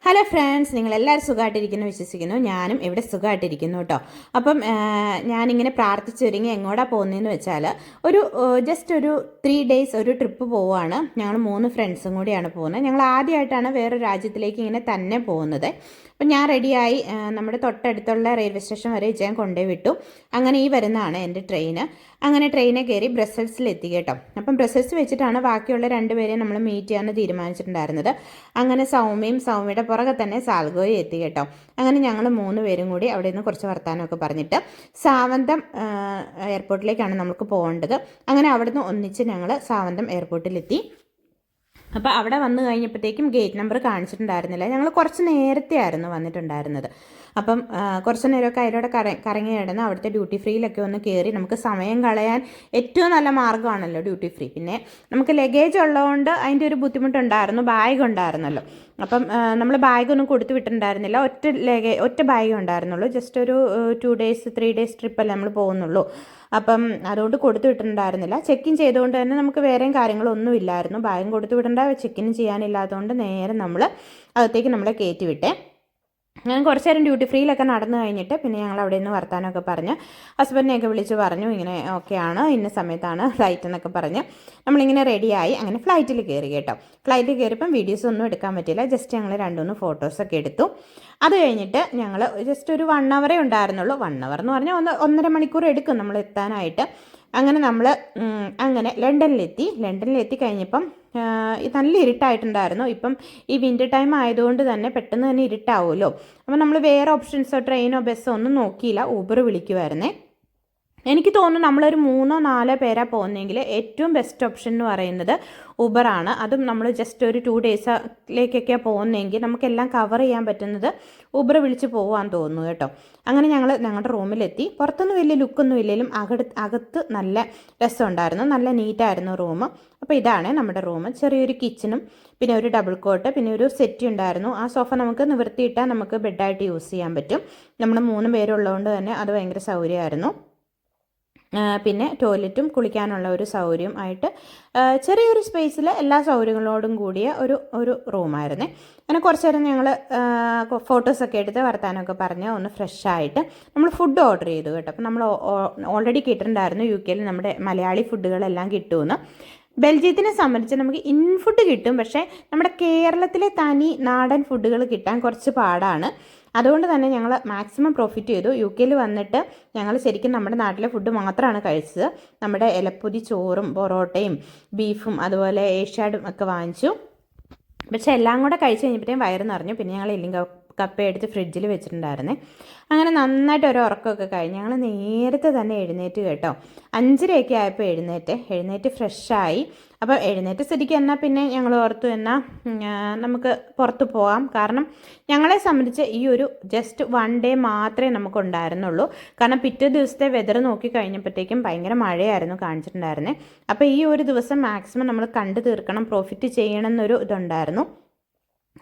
Hello friends, നിങ്ങളെല്ലാവരും സുഖമായിട്ടിരിക്കുന്നു വിശ്വസിക്കുന്നു. ഞാനും ഇവിടെ സുഖമായിട്ടിരിക്കുന്നു കേട്ടോ. അപ്പം ഞാനിങ്ങനെ പ്രാർത്ഥിച്ചൊരുങ്ങി എങ്ങോട്ടാണ് പോകുന്നതെന്ന് വെച്ചാൽ ജസ്റ്റ് ഒരു 3 ഡേയ്സ് ഒരു ട്രിപ്പ് പോവുകയാണ്. ഞങ്ങൾ 3 ഫ്രണ്ട്സും കൂടിയാണ് പോകുന്നത്. ഞങ്ങൾ ആദ്യമായിട്ടാണ് വേറൊരു രാജ്യത്തിലേക്ക് ഇങ്ങനെ തന്നെ പോകുന്നത്. അപ്പം ഞാൻ റെഡിയായി നമ്മുടെ തൊട്ടടുത്തുള്ള റെയിൽവേ സ്റ്റേഷൻ വരെ ഞാൻ കൊണ്ടുപോയി വിട്ടു. അങ്ങനെ ഈ വരുന്നതാണ് എൻ്റെ ട്രെയിന്. അങ്ങനെ ട്രെയിനെ കയറി ബ്രസൽസിലെത്തി കേട്ടോ. അപ്പം ബ്രസൽസ് വെച്ചിട്ടാണ് ബാക്കിയുള്ള 2 പേരെ നമ്മൾ മീറ്റ് ചെയ്യാമെന്ന് തീരുമാനിച്ചിട്ടുണ്ടായിരുന്നത്. അങ്ങനെ സൗമ്യയുടെ പുറകെ തന്നെ സാൽഗോയും എത്തി കേട്ടോ. അങ്ങനെ ഞങ്ങൾ 3 പേരും കൂടി അവിടെ നിന്ന് കുറച്ച് വർത്താനമൊക്കെ പറഞ്ഞിട്ട് സാവന്തം എയർപോർട്ടിലേക്കാണ് നമുക്ക് പോകേണ്ടത്. അങ്ങനെ അവിടുന്ന് ഒന്നിച്ച് ഞങ്ങൾ സാവന്തം എയർപോർട്ടിലെത്തി. അപ്പോൾ അവിടെ വന്നു കഴിഞ്ഞപ്പോഴത്തേക്കും ഗേറ്റ് നമ്പർ കാണിച്ചിട്ടുണ്ടായിരുന്നില്ല. ഞങ്ങൾ കുറച്ച് നേരത്തെ ആയിരുന്നു വന്നിട്ടുണ്ടായിരുന്നത്. അപ്പം കുറച്ച് നേരമൊക്കെ അതിലൂടെ കറങ്ങി കിടന്ന് അവിടുത്തെ ഡ്യൂട്ടി ഫ്രീയിലൊക്കെ ഒന്ന് കയറി നമുക്ക് സമയം കളയാൻ ഏറ്റവും നല്ല മാർഗ്ഗമാണല്ലോ ഡ്യൂട്ടി ഫ്രീ. പിന്നെ നമുക്ക് ലഗേജ് ഉള്ളതുകൊണ്ട് അതിൻ്റെ ഒരു ബുദ്ധിമുട്ടുണ്ടായിരുന്നു. ബാഗ് ഉണ്ടായിരുന്നല്ലോ. അപ്പം നമ്മൾ ബാഗൊന്നും കൊടുത്തു വിട്ടിട്ടുണ്ടായിരുന്നില്ല. ഒറ്റ ബാഗേ ഉണ്ടായിരുന്നുള്ളൂ. ജസ്റ്റ് ഒരു 2 ഡേയ്സ് 3 ഡേയ്സ് ട്രിപ്പല്ലേ നമ്മൾ പോകുന്നുള്ളൂ. അപ്പം അതുകൊണ്ട് കൊടുത്തു വിട്ടിട്ടുണ്ടായിരുന്നില്ല. ചെക്ക് ഇൻ ചെയ്തുകൊണ്ട് തന്നെ നമുക്ക് വേറെയും കാര്യങ്ങളൊന്നും ഇല്ലായിരുന്നു. ബാഗും കൊടുത്തു വിടേണ്ട, ചെക്ക് ഇൻ ചെയ്യാനില്ലാത്തതുകൊണ്ട് നേരെ നമ്മൾ അകത്തേക്ക് നമ്മളെ കയറ്റി വിട്ടേ. ഞാൻ കുറച്ച് നേരം ഡ്യൂട്ടി ഫ്രീയിലൊക്കെ നടന്നു കഴിഞ്ഞിട്ട് പിന്നെ ഞങ്ങൾ അവിടെ നിന്ന് വർത്താനമൊക്കെ പറഞ്ഞ് ഹസ്ബൻഡിനെയൊക്കെ വിളിച്ച് പറഞ്ഞു ഇങ്ങനെ ഓക്കെയാണ്, ഇന്ന സമയത്താണ് ഫ്ലൈറ്റ് എന്നൊക്കെ പറഞ്ഞ് നമ്മളിങ്ങനെ റെഡിയായി. അങ്ങനെ ഫ്ലൈറ്റിൽ കയറി കേട്ടോ. ഫ്ലൈറ്റിൽ കയറിയപ്പം വീഡിയോസ് ഒന്നും എടുക്കാൻ പറ്റില്ല. ജസ്റ്റ് ഞങ്ങൾ 2-3 ഫോട്ടോസൊക്കെ എടുത്തു. അത് കഴിഞ്ഞിട്ട് ഞങ്ങൾ ജസ്റ്റ് ഒരു 1 അവറേ ഉണ്ടായിരുന്നുള്ളൂ. 1 അവർ എന്ന് പറഞ്ഞാൽ 1.5 മണിക്കൂർ എടുക്കും നമ്മൾ എത്താനായിട്ട്. അങ്ങനെ നമ്മൾ ലണ്ടനിലെത്തി കഴിഞ്ഞപ്പം നല്ല ഇരുട്ടായിട്ടുണ്ടായിരുന്നു. ഇപ്പം ഈ വിൻ്റർ ടൈം ആയതുകൊണ്ട് തന്നെ പെട്ടെന്ന് തന്നെ ഇരുട്ടാവുമല്ലോ. അപ്പം നമ്മൾ വേറെ ഓപ്ഷൻസോ ട്രെയിനോ ബസ്സോ ഒന്നും നോക്കിയില്ല, ഊബർ വിളിക്കുമായിരുന്നേ. എനിക്ക് തോന്നുന്നു നമ്മളൊരു 3-4 പേരാണ് പോകുന്നതെങ്കിൽ ഏറ്റവും ബെസ്റ്റ് ഓപ്ഷൻ എന്ന് പറയുന്നത് ഊബറാണ്. അതും നമ്മൾ ജസ്റ്റ് ഒരു 2 ഡേയ്സിലേക്കൊക്കെയാണ് പോകുന്നതെങ്കിൽ നമുക്കെല്ലാം കവർ ചെയ്യാൻ പറ്റുന്നത് ഊബർ വിളിച്ച് പോകാൻ തോന്നുന്നു കേട്ടോ. അങ്ങനെ ഞങ്ങൾ ഞങ്ങളുടെ റൂമിലെത്തി. പുറത്തൊന്നും വലിയ ലുക്കൊന്നും ഇല്ലെങ്കിലും അകത്ത് നല്ല രസമുണ്ടായിരുന്നു. നല്ല നീറ്റായിരുന്നു റൂം. അപ്പോൾ ഇതാണ് നമ്മുടെ റൂം. ചെറിയൊരു കിച്ചണും പിന്നെ ഒരു ഡബിൾ കോട്ട് പിന്നെ ഒരു സെറ്റ് ഉണ്ടായിരുന്നു. ആ സോഫ നമുക്ക് നിവർത്തിയിട്ടാൽ നമുക്ക് ബെഡായിട്ട് യൂസ് ചെയ്യാൻ പറ്റും. നമ്മൾ 3 പേരുള്ളതുകൊണ്ട് തന്നെ അത് ഭയങ്കര സൗകര്യമായിരുന്നു. പിന്നെ ടോയ്ലറ്റും കുളിക്കാനുള്ള ഒരു സൗകര്യം ആയിട്ട് ചെറിയൊരു സ്പേസിൽ എല്ലാ സൗകര്യങ്ങളോടും കൂടിയ ഒരു റൂമായിരുന്നേ. അങ്ങനെ കുറച്ച് നേരം ഞങ്ങൾ ഫോട്ടോസൊക്കെ എടുത്ത് വർത്താനമൊക്കെ പറഞ്ഞ് ഒന്ന് ഫ്രഷായിട്ട് നമ്മൾ ഫുഡ് ഓർഡർ ചെയ്തു കേട്ടോ. അപ്പം നമ്മൾ ഓൾറെഡി കേട്ടിട്ടുണ്ടായിരുന്നു UK നമ്മുടെ മലയാളി ഫുഡുകളെല്ലാം കിട്ടുമെന്ന്. ബെൽജിയത്തിനെ സംബന്ധിച്ച് നമുക്ക് ഫുഡ് കിട്ടും, പക്ഷേ നമ്മുടെ കേരളത്തിലെ തനി നാടൻ ഫുഡുകൾ കിട്ടാൻ കുറച്ച് പാടാണ്. അതുകൊണ്ട് തന്നെ ഞങ്ങൾ മാക്സിമം പ്രോഫിറ്റ് ചെയ്തു. UK വന്നിട്ട് ഞങ്ങൾ ശരിക്കും നമ്മുടെ നാട്ടിലെ ഫുഡ് മാത്രമാണ് കഴിച്ചത്. നമ്മുടെ ഇലപ്പൊതി ചോറും പൊറോട്ടയും ബീഫും അതുപോലെ ഏഷ്യാഡും ഒക്കെ വാങ്ങിച്ചു. പക്ഷെ എല്ലാം കൂടെ കഴിച്ച് കഴിഞ്ഞപ്പോഴത്തേക്കും വയറ് നിറഞ്ഞു. പിന്നെ ഞങ്ങൾ എല്ലും കപ്പ എടുത്ത് ഫ്രിഡ്ജിൽ വെച്ചിട്ടുണ്ടായിരുന്നേ. അങ്ങനെ നന്നായിട്ട് ഒരു ഉറക്കമൊക്കെ കഴിഞ്ഞ് ഞങ്ങൾ നേരത്തെ തന്നെ എഴുന്നേറ്റ് കേട്ടോ. 5:30 ആയപ്പോൾ എഴുന്നേറ്റ് ഫ്രഷായി. അപ്പോൾ എഴുന്നേറ്റ് സ്ഥിതിക്ക് എന്നാൽ പിന്നെ ഞങ്ങൾ ഓർത്തു എന്നാൽ നമുക്ക് പുറത്ത് പോകാം. കാരണം ഞങ്ങളെ സംബന്ധിച്ച് ഈ ഒരു ജസ്റ്റ് 1 ഡേ മാത്രമേ നമുക്ക് ഉണ്ടായിരുന്നുള്ളൂ. കാരണം പിറ്റേ ദിവസത്തെ വെതർ നോക്കി കഴിഞ്ഞപ്പോഴത്തേക്കും ഭയങ്കര മഴയായിരുന്നു കാണിച്ചിട്ടുണ്ടായിരുന്നേ. അപ്പോൾ ഈ ഒരു ദിവസം മാക്സിമം നമ്മൾ കണ്ടു തീർക്കണം, പ്രോഫിറ്റ് ചെയ്യണം എന്നൊരു ഇതുണ്ടായിരുന്നു.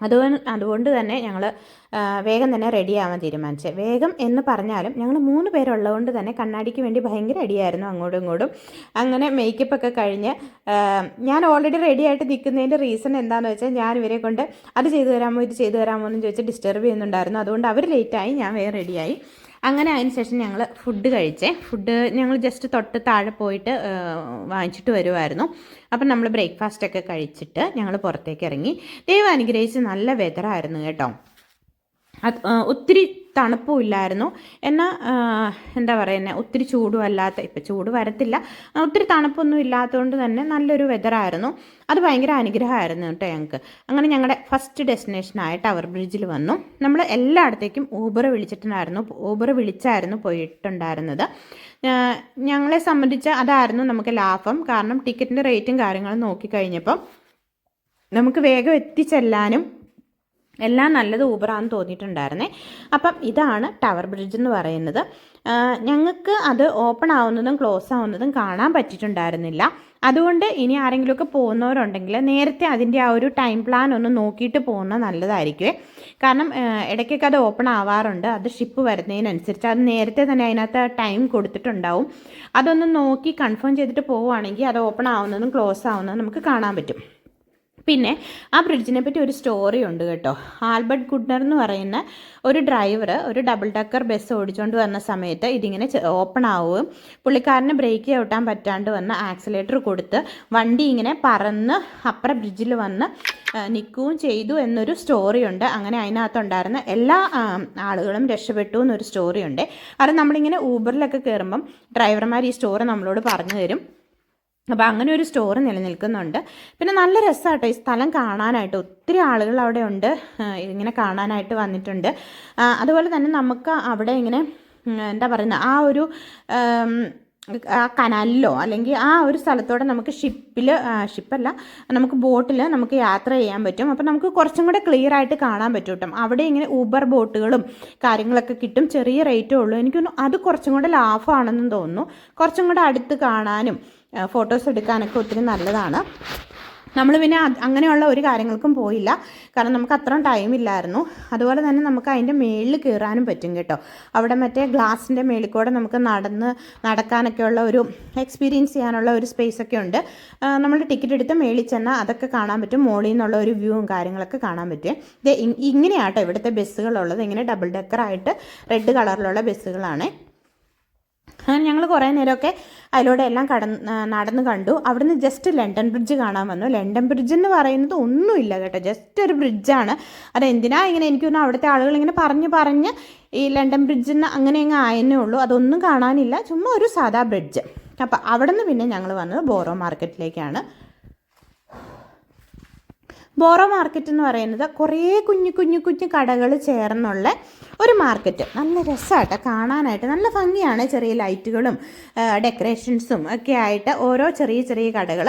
അതുകൊണ്ട് തന്നെ ഞങ്ങൾ വേഗം തന്നെ റെഡി ആവാൻ തീരുമാനിച്ചത്. വേഗം എന്ന് പറഞ്ഞാലും ഞങ്ങൾ 3 പേരുള്ളതുകൊണ്ട് തന്നെ കണ്ണാടിക്ക് വേണ്ടി ഭയങ്കര അടിയായിരുന്നു അങ്ങോട്ടും ഇങ്ങോട്ടും. അങ്ങനെ മേക്കപ്പൊക്കെ കഴിഞ്ഞ് ഞാൻ ഓൾറെഡി റെഡി ആയിട്ട് നിൽക്കുന്നതിൻ്റെ റീസൺ എന്താണെന്ന് വെച്ചാൽ ഞാൻ ഇവരെ കൊണ്ട് അത് ചെയ്തു തരാമോ ഇത് ചെയ്തു തരാമോ എന്ന് ചോദിച്ച് ഡിസ്റ്റർബ് ചെയ്യുന്നുണ്ടായിരുന്നു. അതുകൊണ്ട് അവർ ലേറ്റായി, ഞാൻ വേഗം റെഡിയായി. അങ്ങനെ അതിന് ശേഷം ഞങ്ങൾ ഫുഡ് ഞങ്ങൾ ജസ്റ്റ് തൊട്ട് താഴെ പോയിട്ട് വാങ്ങിച്ചിട്ട് വരുമായിരുന്നു. അപ്പം നമ്മൾ ബ്രേക്ക്ഫാസ്റ്റൊക്കെ കഴിച്ചിട്ട് ഞങ്ങൾ പുറത്തേക്ക് ഇറങ്ങി. ദൈവം അനുഗ്രഹിച്ച് നല്ല വെതറായിരുന്നു കേട്ടോ. ഒത്തിരി തണുപ്പും ഇല്ലായിരുന്നു, എന്നാൽ എന്താ പറയുന്നത് ഒത്തിരി ചൂടും അല്ലാത്ത, ഇപ്പം ചൂട് വരത്തില്ല, ഒത്തിരി തണുപ്പൊന്നും ഇല്ലാത്തതുകൊണ്ട് തന്നെ നല്ലൊരു വെതറായിരുന്നു. അത് ഭയങ്കര അനുഗ്രഹമായിരുന്നു കേട്ടോ ഞങ്ങൾക്ക്. അങ്ങനെ ഞങ്ങളുടെ ഫസ്റ്റ് ഡെസ്റ്റിനേഷനായ ടവർ ബ്രിഡ്ജിൽ വന്നു. നമ്മൾ എല്ലായിടത്തേക്കും ഊബർ വിളിച്ചായിരുന്നു പോയിട്ടുണ്ടായിരുന്നത്. ഞങ്ങളെ സംബന്ധിച്ച് അതായിരുന്നു നമുക്ക് ലാഭം. കാരണം ടിക്കറ്റിൻ്റെ റേറ്റും കാര്യങ്ങളും നോക്കിക്കഴിഞ്ഞപ്പം നമുക്ക് വേഗം എത്തിച്ചെല്ലാനും എല്ലാം നല്ലത് ഊബറാന്ന് തോന്നിയിട്ടുണ്ടായിരുന്നേ. അപ്പം ഇതാണ് ടവർ ബ്രിഡ്ജ് എന്ന് പറയുന്നത്. ഞങ്ങൾക്ക് അത് ഓപ്പൺ ആവുന്നതും ക്ലോസ് ആവുന്നതും കാണാൻ പറ്റിയിട്ടുണ്ടായിരുന്നില്ല. അതുകൊണ്ട് ഇനി ആരെങ്കിലുമൊക്കെ പോകുന്നവരുണ്ടെങ്കിൽ നേരത്തെ അതിൻ്റെ ആ ഒരു ടൈം പ്ലാൻ ഒന്ന് നോക്കിയിട്ട് പോകുന്നത് നല്ലതായിരിക്കുമേ. കാരണം ഇടയ്ക്കൊക്കെ അത് ഓപ്പൺ ആവാറുണ്ട്. അത് ഷിപ്പ് വരുന്നതിനനുസരിച്ച് അത് നേരത്തെ തന്നെ അതിനകത്ത് ടൈം കൊടുത്തിട്ടുണ്ടാവും. അതൊന്ന് നോക്കി കൺഫേം ചെയ്തിട്ട് പോവുകയാണെങ്കിൽ അത് ഓപ്പൺ ആവുന്നതും ക്ലോസ് ആവുന്നതും നമുക്ക് കാണാൻ പറ്റും. പിന്നെ ആ ബ്രിഡ്ജിനെ പറ്റി ഒരു സ്റ്റോറി ഉണ്ട് കേട്ടോ. ആൽബർട്ട് ഗുഡ്നർ എന്ന് പറയുന്ന ഒരു ഡ്രൈവർ ഒരു ഡബിൾ ഡക്കർ ബസ് ഓടിച്ചുകൊണ്ട് വന്ന സമയത്ത് ഇതിങ്ങനെ ഓപ്പൺ ആവുകയും പുള്ളിക്കാരന് ബ്രേക്ക് ചവിട്ടാൻ പറ്റാണ്ട് വന്ന് ആക്സിലേറ്റർ കൊടുത്ത് വണ്ടി ഇങ്ങനെ പറന്ന് അപ്പുറം ബ്രിഡ്ജിൽ വന്ന് നിൽക്കുകയും ചെയ്തു എന്നൊരു സ്റ്റോറിയുണ്ട്. അങ്ങനെ അതിനകത്തുണ്ടായിരുന്ന എല്ലാ ആളുകളും രക്ഷപ്പെട്ടു എന്നൊരു സ്റ്റോറിയുണ്ട്. അത് നമ്മളിങ്ങനെ ഊബറിലൊക്കെ കയറുമ്പം ഡ്രൈവർമാർ ഈ സ്റ്റോറി നമ്മളോട് പറഞ്ഞു തരും. അപ്പോൾ അങ്ങനെ ഒരു സ്റ്റോറി നിലനിൽക്കുന്നുണ്ട്. പിന്നെ നല്ല രസമാട്ടോ ഈ സ്ഥലം കാണാനായിട്ട്. ഒത്തിരി ആളുകൾ അവിടെ ഉണ്ട്, ഇങ്ങനെ കാണാനായിട്ട് വന്നിട്ടുണ്ട്. അതുപോലെ തന്നെ നമുക്ക് അവിടെ ഇങ്ങനെ എന്താ പറയുന്നത്, ആ ഒരു ആ കനാലിലോ അല്ലെങ്കിൽ ആ ഒരു സ്ഥലത്തോടെ നമുക്ക് ഷിപ്പല്ല നമുക്ക് ബോട്ടിൽ നമുക്ക് യാത്ര ചെയ്യാൻ പറ്റും. അപ്പോൾ നമുക്ക് കുറച്ചും കൂടെ ക്ലിയർ ആയിട്ട് കാണാൻ പറ്റും കേട്ടോ. അവിടെ ഇങ്ങനെ ഊബർ ബോട്ടുകളും കാര്യങ്ങളൊക്കെ കിട്ടും, ചെറിയ റേറ്റേ ഉള്ളൂ. എനിക്കൊന്നും അത് കുറച്ചും കൂടെ ലാഭമാണെന്നും തോന്നുന്നു. കുറച്ചും കൂടെ അടുത്ത് കാണാനും ഫോട്ടോസ് എടുക്കാനൊക്കെ ഒത്തിരി നല്ലതാണ്. നമ്മൾ പിന്നെ അങ്ങനെയുള്ള ഒരു കാര്യങ്ങൾക്കും പോയില്ല, കാരണം നമുക്ക് അത്രയും ടൈമില്ലായിരുന്നു. അതുപോലെ തന്നെ നമുക്ക് അതിൻ്റെ മേളിൽ കയറാനും പറ്റും കേട്ടോ. അവിടെ മറ്റേ ഗ്ലാസിൻ്റെ മേളിൽ കൂടെ നമുക്ക് നടക്കാനൊക്കെയുള്ള ഒരു എക്സ്പീരിയൻസ് ചെയ്യാനുള്ള ഒരു സ്പേസൊക്കെ ഉണ്ട്. നമ്മൾ ടിക്കറ്റ് എടുത്ത് മേളിൽ ചെന്നാൽ അതൊക്കെ കാണാൻ പറ്റും. മോളിൽ നിന്നുള്ള ഒരു വ്യൂവും കാര്യങ്ങളൊക്കെ കാണാൻ പറ്റും. ഇത് ഇങ്ങനെയാട്ടോ ഇവിടുത്തെ ബസ്സുകളുള്ളത്. ഇങ്ങനെ ഡബിൾ ഡെക്കറായിട്ട് റെഡ് കളറിലുള്ള ബസ്സുകളാണ്. അങ്ങനെ ഞങ്ങൾ കുറേ നേരമൊക്കെ അതിലൂടെ എല്ലാം നടന്ന് കണ്ടു. അവിടുന്ന് ജസ്റ്റ് ലണ്ടൻ ബ്രിഡ്ജ് കാണാൻ വന്നു. ലണ്ടൻ ബ്രിഡ്ജ് എന്ന് പറയുന്നത് ഒന്നുമില്ല കേട്ടോ, ജസ്റ്റ് ഒരു ബ്രിഡ്ജാണ്. അതെന്തിനാ ഇങ്ങനെ എനിക്ക് തോന്നുന്നു അവിടുത്തെ ആളുകൾ ഇങ്ങനെ പറഞ്ഞ് ഈ ലണ്ടൻ ബ്രിഡ്ജിന് അങ്ങനെ അങ്ങ് ആയെന്നേ ഉള്ളൂ. അതൊന്നും കാണാനില്ല, ചുമ്മാ ഒരു സാധാ ബ്രിഡ്ജ്. അപ്പം അവിടെ നിന്ന് പിന്നെ ഞങ്ങൾ വന്നത് ബോറോ മാർക്കറ്റിലേക്കാണ്. ബോറോ മാർക്കറ്റ് എന്ന് പറയുന്നത് കുറേ കുഞ്ഞു കടകൾ ചേർന്നുള്ള ഒരു മാർക്കറ്റ്. നല്ല രസമായിട്ട് കാണാനായിട്ട്, നല്ല ഭംഗിയാണ്. ചെറിയ ലൈറ്റുകളും ഡെക്കറേഷൻസും ഒക്കെ ആയിട്ട് ഓരോ ചെറിയ കടകൾ,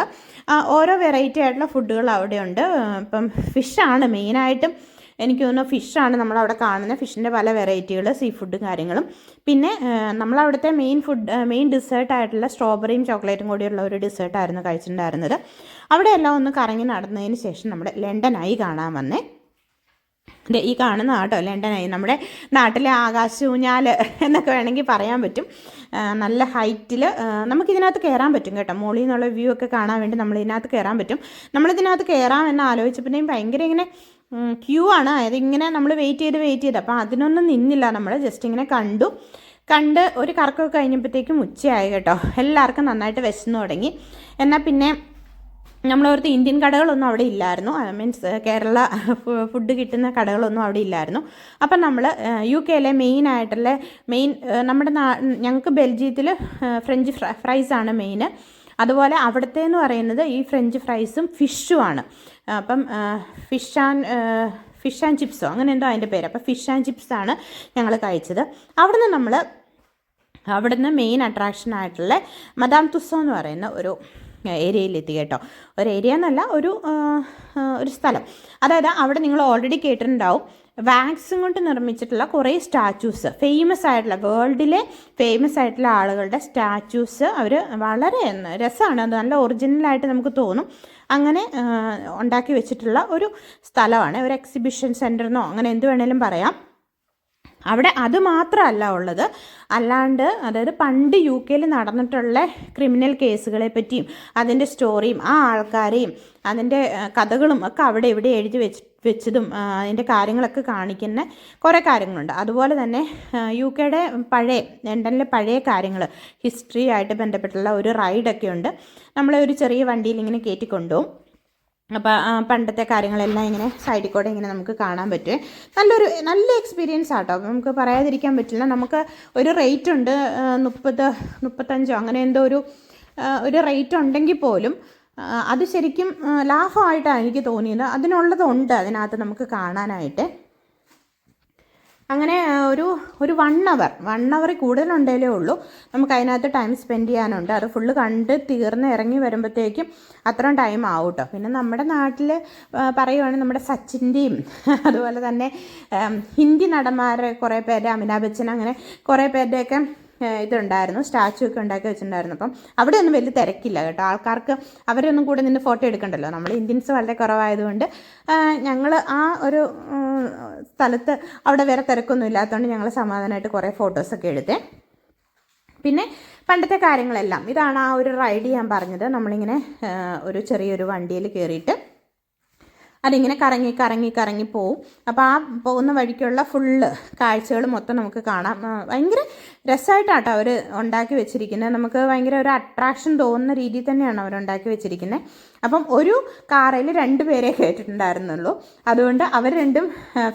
ഓരോ വെറൈറ്റി ആയിട്ടുള്ള ഫുഡുകൾ അവിടെയുണ്ട്. ഇപ്പം ഫിഷാണ് മെയിനായിട്ടും. എനിക്ക് തോന്നുന്നു ഫിഷാണ് നമ്മളവിടെ കാണുന്നത്. ഫിഷിൻ്റെ പല വെറൈറ്റികൾ, സീ ഫുഡും കാര്യങ്ങളും. പിന്നെ നമ്മളവിടുത്തെ മെയിൻ ഡിസേർട്ടായിട്ടുള്ള സ്ട്രോബെറിയും ചോക്ലേറ്റും കൂടിയുള്ള ഒരു ഡിസേർട്ടായിരുന്നു കഴിച്ചിട്ടുണ്ടായിരുന്നത്. അവിടെ എല്ലാം ഒന്ന് കറങ്ങി നടന്നതിന് ശേഷം നമ്മുടെ ലണ്ടൻ ഐ കാണാൻ വന്നേ. ഈ കാണുന്ന കേട്ടോ ലണ്ടൻ ഐ, നമ്മുടെ നാട്ടിലെ ആകാശൂഞ്ഞാൽ എന്നൊക്കെ വേണമെങ്കിൽ പറയാൻ പറ്റും. നല്ല ഹൈറ്റിൽ നമുക്കിതിനകത്ത് കയറാൻ പറ്റും കേട്ടോ. മുകളിൽ നിന്നുള്ള വ്യൂ ഒക്കെ കാണാൻ വേണ്ടി നമ്മളിതിനകത്ത് കയറാൻ പറ്റും. നമ്മളിതിനകത്ത് കയറാമെന്ന് ആലോചിച്ചപ്പോഴത്തേക്കും ഭയങ്കര ഇങ്ങനെ ക്യൂ ആണ്. അതായത് ഇങ്ങനെ നമ്മൾ വെയിറ്റ് ചെയ്ത് അപ്പോൾ അതിനൊന്നും നിന്നില്ല. നമ്മൾ ജസ്റ്റ് ഇങ്ങനെ കണ്ട് ഒരു കറക്കമൊക്കെ കഴിഞ്ഞപ്പോഴത്തേക്കും ഉച്ചയായി കേട്ടോ. എല്ലാവർക്കും നന്നായിട്ട് വിശന്നു തുടങ്ങി. എന്നാൽ പിന്നെ നമ്മളോർത്ത് ഇന്ത്യൻ കടകളൊന്നും അവിടെ ഇല്ലായിരുന്നു, മീൻസ് കേരള ഫുഡ് കിട്ടുന്ന കടകളൊന്നും അവിടെ ഇല്ലായിരുന്നു. അപ്പം നമ്മൾ യു കെയിലെ നമ്മുടെ ഞങ്ങൾക്ക് ബെൽജിയത്തിൽ ഫ്രഞ്ച് ഫ്രൈസാണ് മെയിൻ. അതുപോലെ അവിടുത്തെ എന്ന് പറയുന്നത് ഈ ഫ്രഞ്ച് ഫ്രൈസും ഫിഷുമാണ്. അപ്പം ഫിഷ് ആൻഡ് ചിപ്സോ അങ്ങനെ എന്തോ അതിൻ്റെ പേര്. അപ്പോൾ ഫിഷ് ആൻഡ് ചിപ്സാണ് ഞങ്ങൾ കഴിച്ചത്. അവിടുന്ന് മെയിൻ അട്രാക്ഷനായിട്ടുള്ള മദാം തുസ്സോ എന്ന് പറയുന്ന ഒരു ഏരിയയിലെത്തി കേട്ടോ. ഒരു ഏരിയ എന്നല്ല, ഒരു സ്ഥലം. അതായത് അവിടെ നിങ്ങൾ ഓൾറെഡി കേട്ടിട്ടുണ്ടാവും, വാക്സും കൊണ്ട് നിർമ്മിച്ചിട്ടുള്ള കുറേ സ്റ്റാച്യൂസ്, വേൾഡിലെ ഫേമസ് ആയിട്ടുള്ള ആളുകളുടെ സ്റ്റാച്യൂസ് അവർ വളരെ രസമാണ്. അത് നല്ല ഒറിജിനലായിട്ട് നമുക്ക് തോന്നും. അങ്ങനെ ഉണ്ടാക്കി വെച്ചിട്ടുള്ള ഒരു സ്ഥലമാണ്, ഒരു എക്സിബിഷൻ സെൻ്റർ അങ്ങനെ എന്ത് വേണേലും പറയാം. അവിടെ അത് മാത്രമല്ല ഉള്ളത്, അല്ലാണ്ട് അതായത് പണ്ട് യു കെയിൽ നടന്നിട്ടുള്ള ക്രിമിനൽ കേസുകളെ പറ്റിയും അതിൻ്റെ സ്റ്റോറിയും ആ ആൾക്കാരെയും അതിൻ്റെ കഥകളും ഒക്കെ അവിടെ ഇവിടെ എഴുതി വെച്ചതും അതിൻ്റെ കാര്യങ്ങളൊക്കെ കാണിക്കുന്ന കുറേ കാര്യങ്ങളുണ്ട്. അതുപോലെ തന്നെ യു കെയുടെ ലണ്ടനിലെ പഴയ കാര്യങ്ങൾ, ഹിസ്റ്ററി ആയിട്ട് ബന്ധപ്പെട്ടുള്ള ഒരു റൈഡൊക്കെ ഉണ്ട്. നമ്മളെ ഒരു ചെറിയ വണ്ടിയിൽ ഇങ്ങനെ കയറ്റിക്കൊണ്ടുപോകും. അപ്പോൾ പണ്ടത്തെ കാര്യങ്ങളെല്ലാം ഇങ്ങനെ സൈഡിൽ കൂടെ ഇങ്ങനെ നമുക്ക് കാണാൻ പറ്റും. നല്ല എക്സ്പീരിയൻസ് ആട്ടോ, നമുക്ക് പറയാതിരിക്കാൻ പറ്റില്ല. നമുക്ക് ഒരു റേറ്റ് ഉണ്ട്, 35 അങ്ങനെ എന്തോ ഒരു റേറ്റ് ഉണ്ടെങ്കിൽ പോലും അത് ശരിക്കും ലാഭമായിട്ടാണ് എനിക്ക് തോന്നിയത്. അതിനുള്ളതുണ്ട് അതിനകത്ത് നമുക്ക് കാണാനായിട്ട്. അങ്ങനെ ഒരു 1 അവർ കൂടുതലുണ്ടേലേ ഉള്ളൂ നമുക്ക് അതിനകത്ത് ടൈം സ്പെൻഡ് ചെയ്യാനുണ്ട്. അത് ഫുള്ള് കണ്ട് തീർന്ന് ഇറങ്ങി വരുമ്പോഴത്തേക്കും അത്രയും ടൈം ആവും കേട്ടോ. പിന്നെ നമ്മുടെ നാട്ടിൽ പറയുവാണെങ്കിൽ നമ്മുടെ സച്ചിൻ്റെയും അതുപോലെ തന്നെ ഹിന്ദി നടന്മാരെ കുറേ പേരുടെ, അമിതാഭ് ബച്ചൻ, അങ്ങനെ കുറേ പേരുടെയൊക്കെ ഇതുണ്ടായിരുന്നു, സ്റ്റാച്ചു ഒക്കെ ഉണ്ടാക്കി വെച്ചിട്ടുണ്ടായിരുന്നു. അപ്പം അവിടെ ഒന്നും വലിയ തിരക്കില്ല കേട്ടോ. ആൾക്കാർക്ക് അവരൊന്നും കൂടെ നിന്ന് ഫോട്ടോ എടുക്കണ്ടല്ലോ. നമ്മൾ ഇന്ത്യൻസ് വളരെ കുറവായതുകൊണ്ട് ഞങ്ങൾ ആ ഒരു സ്ഥലത്ത് അവിടെ വേറെ തിരക്കൊന്നും ഇല്ലാത്തതുകൊണ്ട് ഞങ്ങൾ സമാധാനമായിട്ട് കുറേ ഫോട്ടോസൊക്കെ എടുത്തേ. പിന്നെ പണ്ടത്തെ കാര്യങ്ങളെല്ലാം ഇതാണ് ആ ഒരു റൈഡ് ഞാൻ പറഞ്ഞത്. നമ്മളിങ്ങനെ ഒരു ചെറിയൊരു വണ്ടിയിൽ കയറിയിട്ട് അതിങ്ങനെ കറങ്ങി കറങ്ങി കറങ്ങി പോവും. അപ്പോൾ ആ പോകുന്ന വഴിക്കുള്ള ഫുള്ള് കാഴ്ചകൾ മൊത്തം നമുക്ക് കാണാം. ഭയങ്കര രസമായിട്ടാട്ടോ അവർ ഉണ്ടാക്കി വെച്ചിരിക്കുന്നത്. നമുക്ക് ഭയങ്കര ഒരു അട്രാക്ഷൻ തോന്നുന്ന രീതിയിൽ തന്നെയാണ് അവർ ഉണ്ടാക്കി വെച്ചിരിക്കുന്നത്. അപ്പം ഒരു കാറിൽ 2 പേരെ കയറ്റിട്ടുണ്ടായിരുന്നുള്ളൂ. അതുകൊണ്ട് അവർ രണ്ടും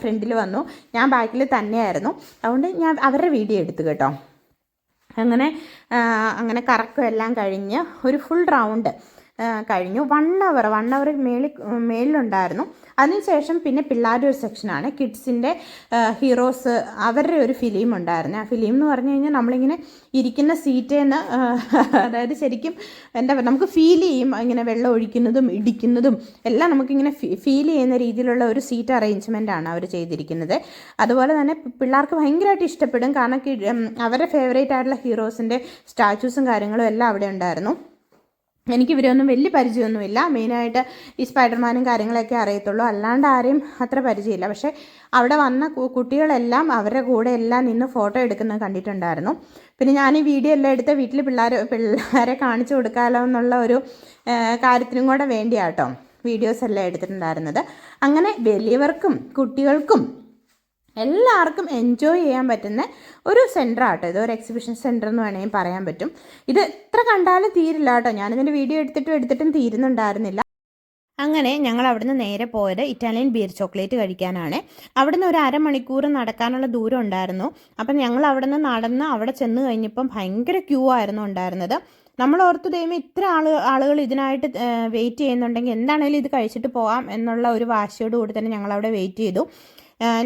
ഫ്രണ്ടിൽ വന്നു, ഞാൻ ബാക്കിൽ തന്നെയായിരുന്നു. അതുകൊണ്ട് ഞാൻ അവരുടെ വീഡിയോ എടുത്തു കേട്ടോ. അങ്ങനെ കറക്കം എല്ലാം കഴിഞ്ഞ് ഒരു ഫുൾ റൗണ്ട് കഴിഞ്ഞു. 1 അവർ മേളിലുണ്ടായിരുന്നു. അതിനുശേഷം പിന്നെ പിള്ളേരുടെ ഒരു സെക്ഷനാണ്, കിഡ്സിൻ്റെ ഹീറോസ്, അവരുടെ ഒരു ഫിലിം ഉണ്ടായിരുന്നു. ആ ഫിലിം എന്ന് പറഞ്ഞു കഴിഞ്ഞാൽ നമ്മളിങ്ങനെ ഇരിക്കുന്ന സീറ്റിൽ നിന്ന് അതായത് ശരിക്കും എന്താ പറയുക, നമുക്ക് ഫീൽ ചെയ്യും ഇങ്ങനെ വെള്ളം ഒഴിക്കുന്നതും ഇടിക്കുന്നതും എല്ലാം നമുക്കിങ്ങനെ ഫീൽ ചെയ്യുന്ന രീതിയിലുള്ള ഒരു സീറ്റ് അറേഞ്ച്മെൻറ്റാണ് അവർ ചെയ്തിരിക്കുന്നത്. അതുപോലെ തന്നെ പിള്ളേർക്ക് ഭയങ്കരമായിട്ട് ഇഷ്ടപ്പെടും, കാരണം അവരുടെ ഫേവറേറ്റ് ആയിട്ടുള്ള ഹീറോസിൻ്റെ സ്റ്റാച്യൂസും കാര്യങ്ങളും എല്ലാം അവിടെ ഉണ്ടായിരുന്നു. എനിക്ക് ഇവരൊന്നും വലിയ പരിചയമൊന്നുമില്ല, മെയിനായിട്ട് ഈ സ്പൈഡർമാനും കാര്യങ്ങളൊക്കെ അറിയത്തുള്ളൂ, അല്ലാണ്ട് ആരെയും അത്ര പരിചയമില്ല. പക്ഷേ അവിടെ വന്ന കുട്ടികളെല്ലാം അവരുടെ കൂടെ എല്ലാം നിന്ന് ഫോട്ടോ എടുക്കുന്നത് കണ്ടിട്ടുണ്ടായിരുന്നു. പിന്നെ ഞാൻ ഈ വീഡിയോ എല്ലാം എടുത്ത് വീട്ടിൽ പിള്ളേരെ കാണിച്ചു കൊടുക്കാമല്ലോ എന്നുള്ള ഒരു കാര്യത്തിനും കൂടെ വേണ്ടിയാട്ടോ വീഡിയോസ് എല്ലാം എടുത്തിട്ടുണ്ടായിരുന്നത്. അങ്ങനെ വലിയവർക്കും കുട്ടികൾക്കും എല്ലാവർക്കും എൻജോയ് ചെയ്യാൻ പറ്റുന്ന ഒരു സെൻറ്റർ ആട്ടോ ഇത്, ഒരു എക്സിബിഷൻ സെൻറ്റർ എന്ന് വേണമെങ്കിൽ പറയാൻ പറ്റും. ഇത് എത്ര കണ്ടാലും തീരില്ല കേട്ടോ. ഞാനിതിൻ്റെ വീഡിയോ എടുത്തിട്ടും തീരുന്നുണ്ടായിരുന്നില്ല. അങ്ങനെ ഞങ്ങൾ അവിടുന്ന് നേരെ പോയത് ഇറ്റാലിയൻ ബീർ ചോക്ലേറ്റ് കഴിക്കാനാണ്. അവിടുന്ന് ഒരു അരമണിക്കൂർ നടക്കാനുള്ള ദൂരം ഉണ്ടായിരുന്നു. അപ്പം ഞങ്ങൾ അവിടുന്ന് നടന്ന് അവിടെ ചെന്ന് കഴിഞ്ഞപ്പം ഭയങ്കര ക്യൂ ആയിരുന്നു ഉണ്ടായിരുന്നത്. നമ്മൾ ഓർത്ത് ദൈവം ഇത്ര ആളുകൾ ഇതിനായിട്ട് വെയിറ്റ് ചെയ്യുന്നുണ്ടെങ്കിൽ എന്താണേലും ഇത് കഴിച്ചിട്ട് പോകാം എന്നുള്ള ഒരു വാശിയോട് കൂടി തന്നെ ഞങ്ങളവിടെ വെയിറ്റ് ചെയ്തു.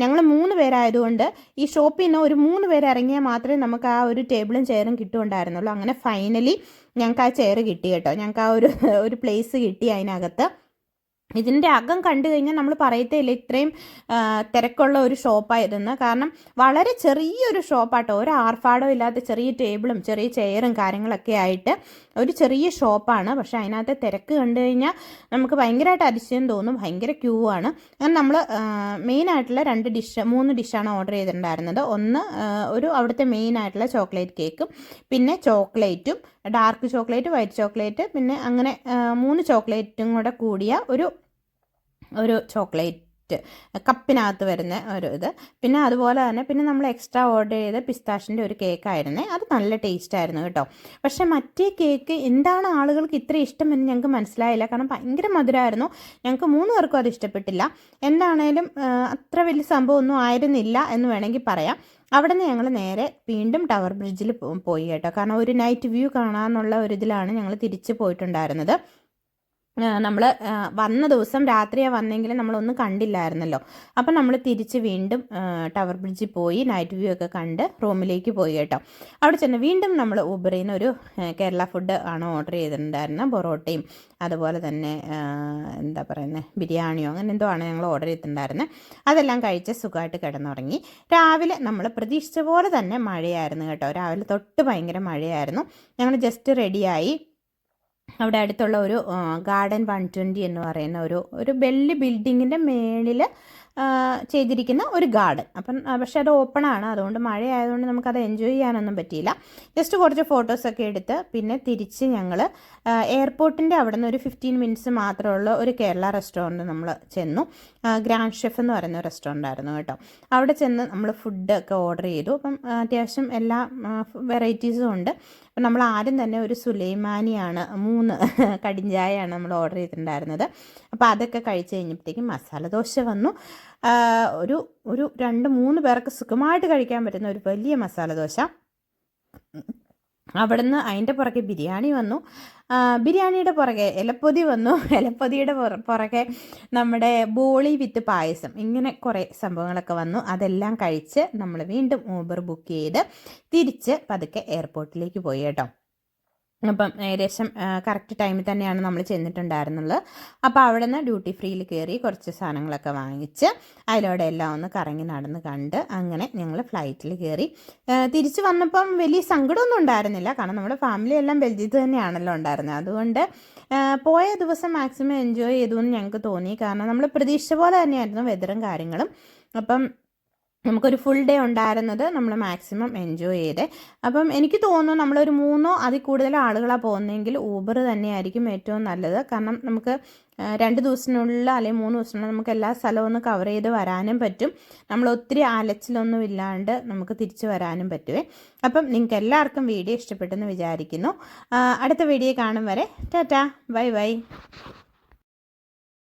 ഞങ്ങൾ 3 പേരായതുകൊണ്ട് ഈ ഷോപ്പിൽ നിന്ന് ഒരു 3 പേര് ഇറങ്ങിയാൽ മാത്രമേ നമുക്ക് ആ ഒരു ടേബിളും ചെയറും കിട്ടുന്നുണ്ടായിരുന്നുള്ളൂ. അങ്ങനെ ഫൈനലി ഞങ്ങൾക്ക് ആ ചെയർ കിട്ടി കേട്ടോ. ഞങ്ങൾക്ക് ആ ഒരു പ്ലേസ് കിട്ടി അതിനകത്ത്. ഇതിൻ്റെ അകം കണ്ടു കഴിഞ്ഞാൽ നമ്മൾ പറയത്തേ ഇല്ല ഇത്രയും തിരക്കുള്ള ഒരു ഷോപ്പായിരുന്നു. കാരണം വളരെ ചെറിയൊരു ഷോപ്പാട്ടോ, ഒരു ആർഭാടവും ഇല്ലാത്ത ചെറിയ ടേബിളും ചെറിയ ചെയറും കാര്യങ്ങളൊക്കെ ആയിട്ട് ഒരു ചെറിയ ഷോപ്പാണ്. പക്ഷേ അതിനകത്ത് തിരക്ക് കണ്ടു കഴിഞ്ഞാൽ നമുക്ക് ഭയങ്കരമായിട്ട് അതിശയം തോന്നും, ഭയങ്കര ക്യൂ ആണ്. അങ്ങനെ നമ്മൾ മെയിനായിട്ടുള്ള 3 ഡിഷാണ് ഓർഡർ ചെയ്തിട്ടുണ്ടായിരുന്നത്. ഒന്ന് അവിടുത്തെ മെയിനായിട്ടുള്ള ചോക്ലേറ്റ് കേക്കും, പിന്നെ ചോക്ലേറ്റും, ഡാർക്ക് ചോക്ലേറ്റ്, വൈറ്റ് ചോക്ലേറ്റ്, പിന്നെ അങ്ങനെ 3 ചോക്ലേറ്റും കൂടെ കൂടിയ ഒരു ചോക്ലേറ്റ് കപ്പിനകത്ത് വരുന്ന ഒരു ഇത്. പിന്നെ അതുപോലെ തന്നെ പിന്നെ നമ്മൾ എക്സ്ട്രാ ഓർഡർ ചെയ്ത പിസ്താഷിൻ്റെ ഒരു കേക്കായിരുന്നേ, അത് നല്ല ടേസ്റ്റ് ആയിരുന്നു കേട്ടോ. പക്ഷേ മറ്റേ കേക്ക് എന്താണ് ആളുകൾക്ക് ഇത്ര ഇഷ്ടമെന്ന് ഞങ്ങൾക്ക് മനസ്സിലായില്ല. കാരണം ഭയങ്കര മധുരമായിരുന്നു. ഞങ്ങൾക്ക് 3 പേർക്കും അത് ഇഷ്ടപ്പെട്ടില്ല. എന്താണേലും അത്ര വലിയ സംഭവമൊന്നും ആയിരുന്നില്ല എന്ന് വേണമെങ്കിൽ പറയാം. അവിടെ നിന്ന് ഞങ്ങൾ നേരെ വീണ്ടും ടവർ ബ്രിഡ്ജിൽ പോയി കേട്ടോ. കാരണം ഒരു നൈറ്റ് വ്യൂ കാണാമെന്നുള്ള ഒരു ഇതിലാണ് ഞങ്ങൾ തിരിച്ച് പോയിട്ടുണ്ടായിരുന്നത്. നമ്മൾ വന്ന ദിവസം രാത്രിയാണ് വന്നെങ്കിൽ നമ്മളൊന്നും കണ്ടില്ലായിരുന്നല്ലോ. അപ്പം നമ്മൾ തിരിച്ച് വീണ്ടും ടവർ ബ്രിഡ്ജിൽ പോയി നൈറ്റ് വ്യൂ ഒക്കെ കണ്ട് റൂമിലേക്ക് പോയി കേട്ടോ. അവിടെ ചെന്ന് വീണ്ടും നമ്മൾ ഊബറിൽ നിന്ന് ഒരു കേരള ഫുഡ് ആണ് ഓർഡർ ചെയ്തിട്ടുണ്ടായിരുന്നത്. പൊറോട്ടയും അതുപോലെ തന്നെ എന്താ പറയുന്നത് ബിരിയാണിയോ അങ്ങനെ എന്തോ ആണ് ഞങ്ങൾ ഓർഡർ ചെയ്തിട്ടുണ്ടായിരുന്നത്. അതെല്ലാം കഴിച്ച് സുഖമായിട്ട് കിടന്നുറങ്ങി. രാവിലെ നമ്മൾ പ്രതീക്ഷിച്ച പോലെ തന്നെ മഴയായിരുന്നു കേട്ടോ. രാവിലെ തൊട്ട് ഭയങ്കര മഴയായിരുന്നു. ഞങ്ങൾ ജസ്റ്റ് റെഡിയായി അവിടെ അടുത്തുള്ള ഒരു ഗാർഡൻ 120 എന്ന് പറയുന്ന ഒരു വലിയ ബിൽഡിങ്ങിൻ്റെ മേളിൽ ചെയ്തിരിക്കുന്ന ഒരു ഗാർഡൻ. പക്ഷെ അത് ഓപ്പണാണ്, അതുകൊണ്ട് മഴയായതുകൊണ്ട് നമുക്കത് എൻജോയ് ചെയ്യാനൊന്നും പറ്റിയില്ല. ജസ്റ്റ് കുറച്ച് ഫോട്ടോസൊക്കെ എടുത്ത് പിന്നെ തിരിച്ച് ഞങ്ങൾ എയർപോർട്ടിൻ്റെ അവിടെ നിന്ന് ഒരു 15 മിനിറ്റ്സ് മാത്രമുള്ള ഒരു കേരള റെസ്റ്റോറൻറ്റ് നമ്മൾ ചെന്നു. ഗ്രാൻഡ് ഷെഫ് എന്ന് പറയുന്ന റെസ്റ്റോറൻ്റ് ആയിരുന്നു കേട്ടോ. അവിടെ ചെന്ന് നമ്മൾ ഫുഡൊക്കെ ഓർഡർ ചെയ്തു. അപ്പം അത്യാവശ്യം എല്ലാ വെറൈറ്റീസും ഉണ്ട്. അപ്പം നമ്മൾ ആദ്യം തന്നെ ഒരു സുലൈമാനിയാണ് 3 കടിഞ്ചായയാണ് നമ്മൾ ഓർഡർ ചെയ്തിട്ടുണ്ടായിരുന്നത്. അപ്പോൾ അതൊക്കെ കഴിച്ച് കഴിഞ്ഞപ്പോഴത്തേക്കും മസാല ദോശ വന്നു. ഒരു 2-3 പേർക്ക് സുഖമായിട്ട് കഴിക്കാൻ പറ്റുന്ന ഒരു വലിയ മസാല ദോശ. അവിടുന്ന് അതിൻ്റെ പുറകെ ബിരിയാണി വന്നു. ബിരിയാണിയുടെ പുറകെ ഇലപ്പൊതി വന്നു. ഇലപ്പൊതിയുടെ പുറകെ നമ്മുടെ ബോളി വിത്ത് പായസം, ഇങ്ങനെ കുറേ സംഭവങ്ങളൊക്കെ വന്നു. അതെല്ലാം കഴിച്ച് നമ്മൾ വീണ്ടും ഊബർ ബുക്ക് ചെയ്ത് തിരിച്ച് പതുക്കെ എയർപോർട്ടിലേക്ക് പോയി കേട്ടോ. അപ്പം ഏകദേശം കറക്റ്റ് ടൈമിൽ തന്നെയാണ് നമ്മൾ ചെന്നിട്ടുണ്ടായിരുന്നുള്ളത്. അപ്പോൾ അവിടെ നിന്ന് ഡ്യൂട്ടി ഫ്രീയിൽ കയറി കുറച്ച് സാധനങ്ങളൊക്കെ വാങ്ങിച്ച് അതിലൂടെ എല്ലാം ഒന്ന് കറങ്ങി നടന്ന് കണ്ട് അങ്ങനെ ഞങ്ങൾ ഫ്ലൈറ്റിൽ കയറി. തിരിച്ച് വന്നപ്പം വലിയ സങ്കടമൊന്നും ഉണ്ടായിരുന്നില്ല. കാരണം നമ്മുടെ ഫാമിലി എല്ലാം ബെൽജിയത്ത് തന്നെയാണല്ലോ ഉണ്ടായിരുന്നത്. അതുകൊണ്ട് പോയ ദിവസം മാക്സിമം എൻജോയ് ചെയ്തു എന്ന് ഞങ്ങൾക്ക് തോന്നി. കാരണം നമ്മൾ പ്രതീക്ഷിച്ച പോലെ തന്നെയായിരുന്നു വെതറും കാര്യങ്ങളും. അപ്പം നമുക്കൊരു ഫുൾ ഡേ ഉണ്ടായിരുന്നത് നമ്മൾ മാക്സിമം എൻജോയ് ചെയ്തേ. അപ്പം എനിക്ക് തോന്നുന്നു നമ്മളൊരു 3 അതിൽ കൂടുതൽ ആളുകളാണ് പോകുന്നതെങ്കിൽ ഊബർ തന്നെയായിരിക്കും ഏറ്റവും നല്ലത്. കാരണം നമുക്ക് 2 ദിവസത്തിനുള്ളിൽ അല്ലെങ്കിൽ 3 ദിവസത്തിനുള്ളിൽ നമുക്ക് എല്ലാ സ്ഥലവും ഒന്ന് കവർ ചെയ്ത് വരാനും പറ്റും. നമ്മൾ ഒത്തിരി അലച്ചിലൊന്നും ഇല്ലാണ്ട് നമുക്ക് തിരിച്ച് വരാനും പറ്റുമേ. അപ്പം നിങ്ങൾക്ക് എല്ലാവർക്കും വീഡിയോ ഇഷ്ടപ്പെട്ടെന്ന് വിചാരിക്കുന്നു. അടുത്ത വീഡിയോ കാണും വരെ ടാറ്റാ, ബൈ ബൈ.